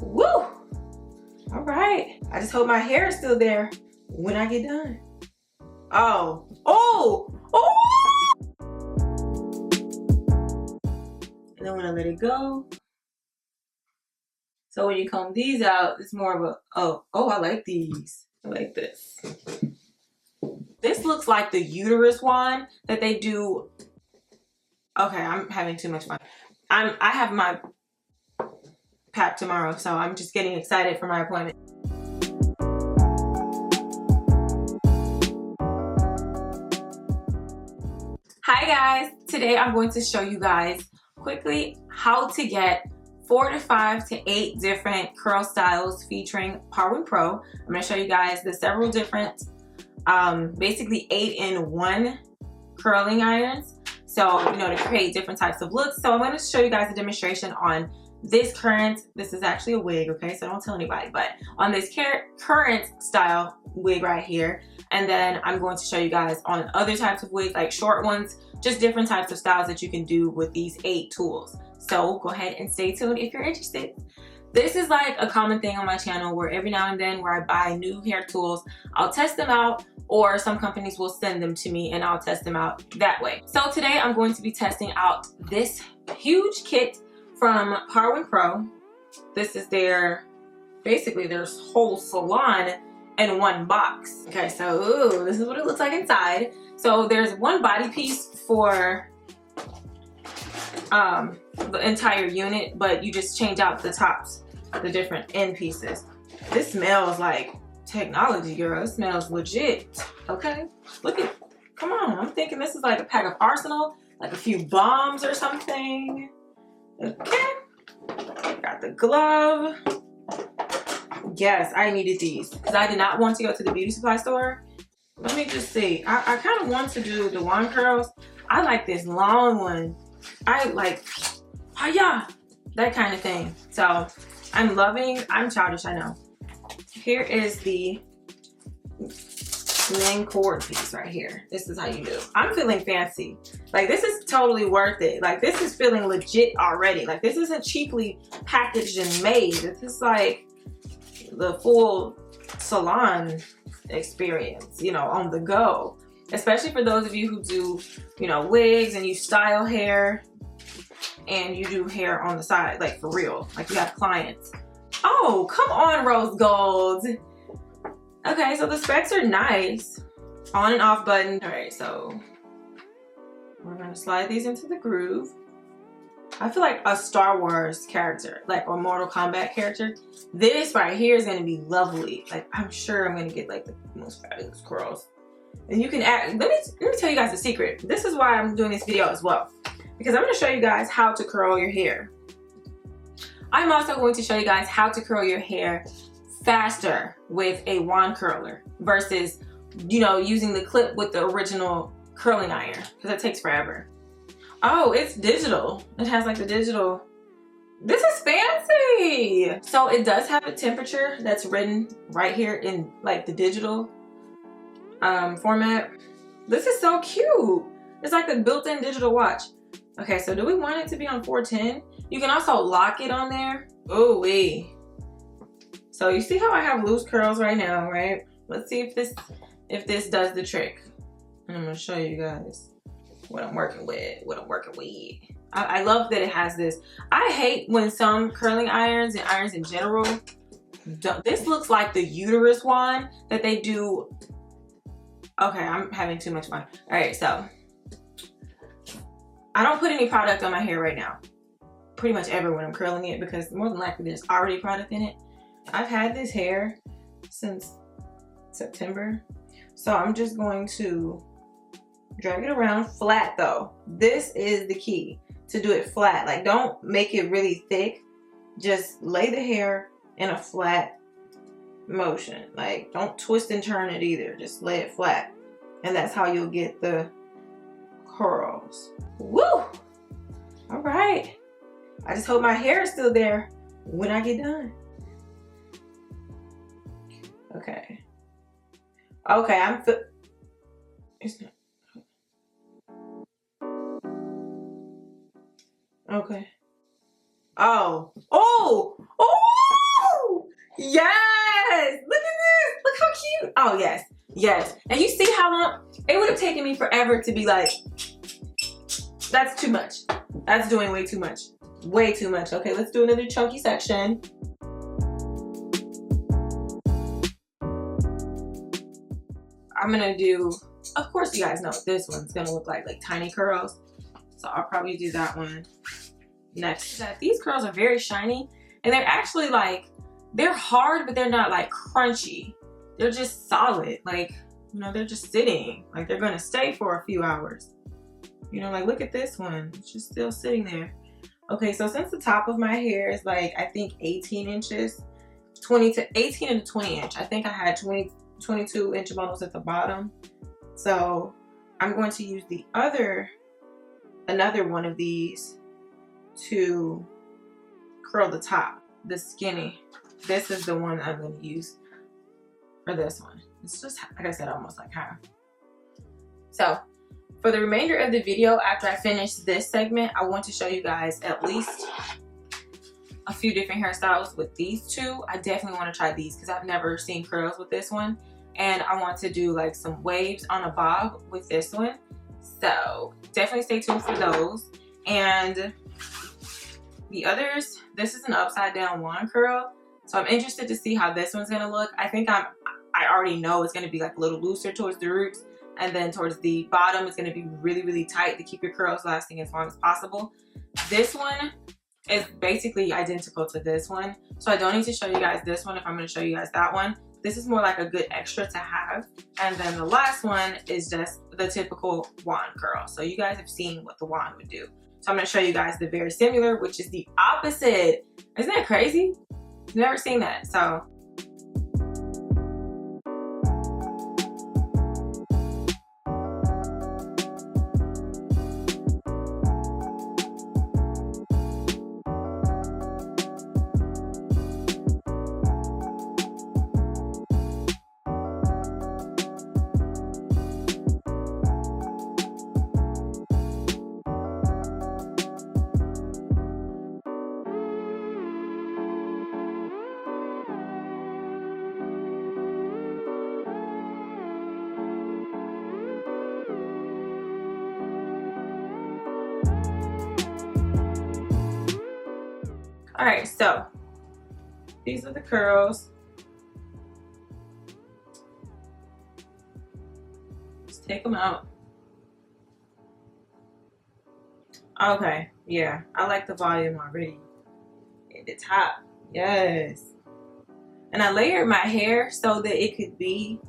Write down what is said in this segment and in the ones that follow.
Woo! All right. I just hope my hair is still there when I get done. Oh. Oh! Oh! And then when I let it go. So when you comb these out, it's more of a, oh, I like these. I like this. This looks like the uterus one that they do. Okay, I'm having too much fun. I have my pap tomorrow, so I'm just getting excited for my appointment. Hi guys, today I'm going to show you guys quickly how to get 4 to 5 to 8 different curl styles featuring Parwin Pro. I'm going to show you guys the several different, basically 8-in-1 curling irons. So, to create different types of looks. So I'm going to show you guys a demonstration on this is actually a wig, okay? So don't tell anybody, but on this current style wig right here. And then I'm going to show you guys on other types of wigs, like short ones, just different types of styles that you can do with these 8 tools. So go ahead and stay tuned if you're interested. This is like a common thing on my channel where every now and then where I buy new hair tools, I'll test them out, or some companies will send them to me and I'll test them out that way. So today I'm going to be testing out this huge kit from Parwin Pro. This is basically their whole salon in one box. Okay, so this is what it looks like inside. So there's one body piece for the entire unit, but you just change out the tops, the different end pieces. This smells like technology, girl. It smells legit. Okay, come on. I'm thinking this is like a pack of Arsenal, like a few bombs or something. Okay, got the glove. Yes, I needed these because I did not want to go to the beauty supply store. Let me just see. I kind of want to do the wand curls. I like this long one. I like, hiya, that kind of thing. So I'm childish, I know. Here is the main cord piece right here. This is how you do. I'm feeling fancy. Like, this is totally worth it. Like, this is feeling legit already. Like, this isn't cheaply packaged and made. This is like the full salon experience, on the go. Especially for those of you who do, wigs and you style hair and you do hair on the side, like for real, like you have clients. Oh, come on, rose gold. Okay, so the specs are nice. On and off button. All right, so we're gonna slide these into the groove. I feel like a Star Wars character, like a Mortal Kombat character. This right here is gonna be lovely. Like, I'm sure I'm gonna get like the most fabulous curls. And you can add, let me tell you guys a secret. This is why I'm doing this video as well, because I'm going to show you guys how to curl your hair. I'm also going to show you guys how to curl your hair faster with a wand curler versus, using the clip with the original curling iron, because it takes forever. Oh, it's digital. It has like the digital. This is fancy. So it does have a temperature that's written right here in like the digital format. This is so cute. It's like the built-in digital watch. Okay, so do we want it to be on 410? You can also lock it on there. Oh wee. So you see how I have loose curls right now, right? Let's see if this does the trick. And I'm gonna show you guys what I'm working with. I love that it has this. I hate when some curling irons and irons in general this looks like the uterus one that they do. Okay, I'm having too much fun. All right, so I don't put any product on my hair right now. Pretty much ever when I'm curling it, because more than likely there's already product in it. I've had this hair since September. So I'm just going to drag it around flat though. This is the key, to do it flat. Like, don't make it really thick. Just lay the hair in a flat motion. Like, don't twist and turn it either. Just lay it flat. And that's how you'll get the curls. Woo! All right. I just hope my hair is still there when I get done. Okay. Okay, it's not. Okay. Oh. Oh! Oh! Yes! Look at this! Look how cute! Oh, yes. Yes. And you see how long? It would have taken me forever to be like, that's too much. That's doing way too much. Way too much. Okay, let's do another chunky section. I'm gonna do, of course you guys know this one's gonna look like tiny curls. So I'll probably do that one next. These curls are very shiny and they're actually like, they're hard, but they're not like crunchy. They're just solid. Like, you know, they're just sitting. Like they're gonna stay for a few hours. You know, like look at this one. It's just still sitting there. Okay, so since the top of my hair is like, I think 18 inches, 20 to 18 and 20 inch. I think I had 22 inch bundles at the bottom. So I'm going to use another one of these to curl the top, the skinny. This is the one I'm going to use for this one. It's just, like I said, almost like half. So for the remainder of the video, after I finish this segment, I want to show you guys at least a few different hairstyles with these two. I definitely want to try these because I've never seen curls with this one. And I want to do like some waves on a bob with this one. So definitely stay tuned for those. And the others, this is an upside down wand curl. So I'm interested to see how this one's gonna look. I think I already know it's gonna be like a little looser towards the roots. And then towards the bottom, it's gonna be really, really tight to keep your curls lasting as long as possible. This one is basically identical to this one. So I don't need to show you guys this one if I'm gonna show you guys that one. This is more like a good extra to have. And then the last one is just the typical wand curl. So you guys have seen what the wand would do. So I'm gonna show you guys the very similar, which is the opposite. Isn't that crazy? I've never seen that, so. All right, so these are the curls. Just take them out. Okay, yeah, I like the volume already. At the top, yes. And I layered my hair so that it could be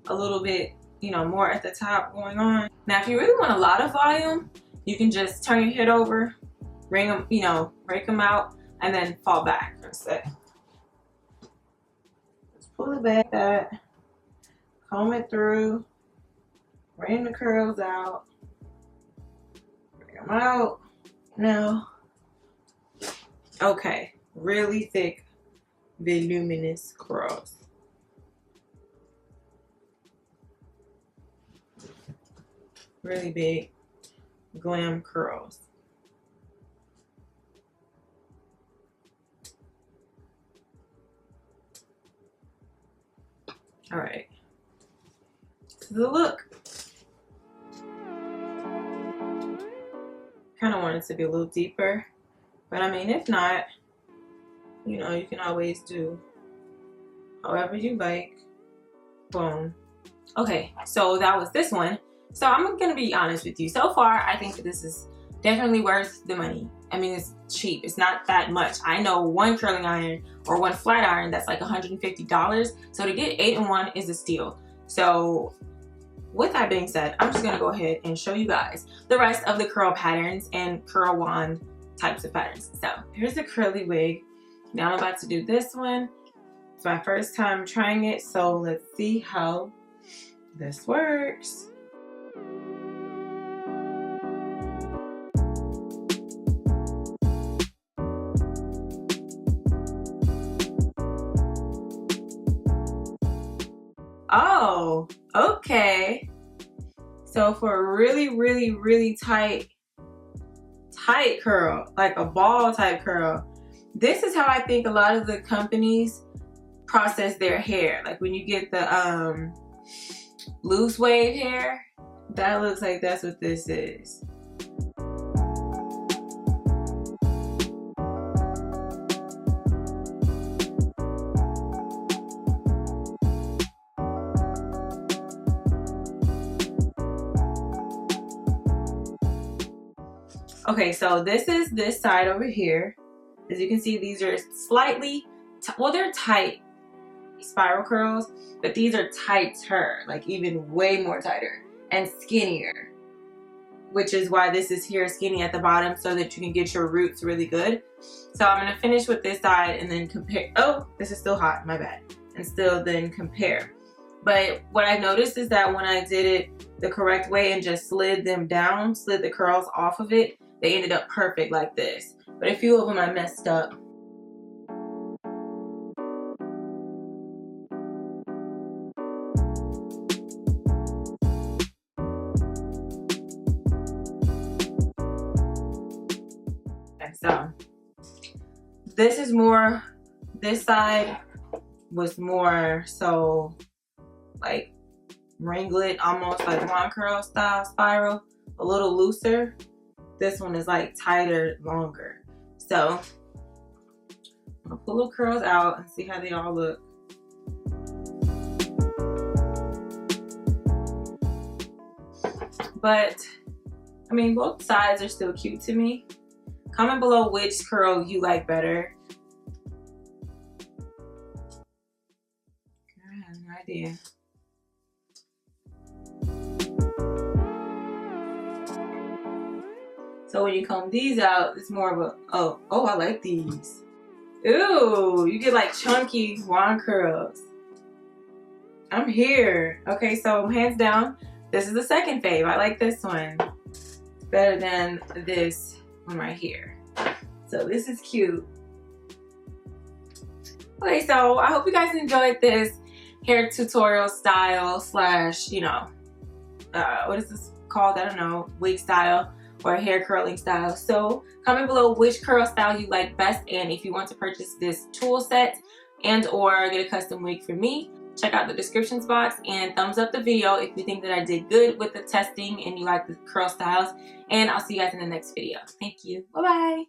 a little bit, you know, more at the top going on. Now, if you really want a lot of volume, you can just turn your head over, bring them, you know, break them out, and then fall back. Just pull it back, that, comb it through, bring the curls out, bring them out. Now, okay, really thick, voluminous curls. Really big, glam curls. All right, the look. Kind of want it to be a little deeper, but I mean, if not, you know, you can always do however you like. Boom. Okay, so that was this one. So I'm gonna be honest with you. So far, I think that this is definitely worth the money. I mean, it's cheap. It's not that much. I know one curling iron or one flat iron that's like $150. So to get 8 in 1 is a steal. So with that being said, I'm just gonna go ahead and show you guys the rest of the curl patterns and curl wand types of patterns. So here's the curly wig. Now I'm about to do this one. It's my first time trying it, so let's see how this works. Oh, okay. So for a really, really, really tight curl, like a ball type curl, this is how I think a lot of the companies process their hair. Like when you get the loose wave hair, that looks like that's what this is. Okay, so this is this side over here. As you can see, these are slightly, well, they're tight spiral curls, but these are tighter, like even way more tighter and skinnier, which is why this is here skinny at the bottom, so that you can get your roots really good. So I'm gonna finish with this side and then compare. Oh, this is still hot, my bad. And still then compare. But what I noticed is that when I did it the correct way and just slid them down, slid the curls off of it, they ended up perfect like this. But a few of them I messed up. Okay, so this is more, this side was more so like ringlet, almost like wand curl style spiral, a little looser. This one is like tighter, longer. So I'm gonna pull the curls out and see how they all look. But I mean, both sides are still cute to me. Comment below which curl you like better. I have no idea. So when you comb these out, it's more of a, oh, I like these. Ooh, you get like chunky wand curls. I'm here. Okay, so hands down, this is the second fave. I like this one better than this one right here. So this is cute. Okay, so I hope you guys enjoyed this hair tutorial style slash, you know, what is this called? I don't know, wig style or hair curling style. So comment below which curl style you like best, and if you want to purchase this tool set and or get a custom wig for me, check out the descriptions box and thumbs up the video if you think that I did good with the testing and you like the curl styles. And I'll see you guys in the next video. Thank you. Bye bye.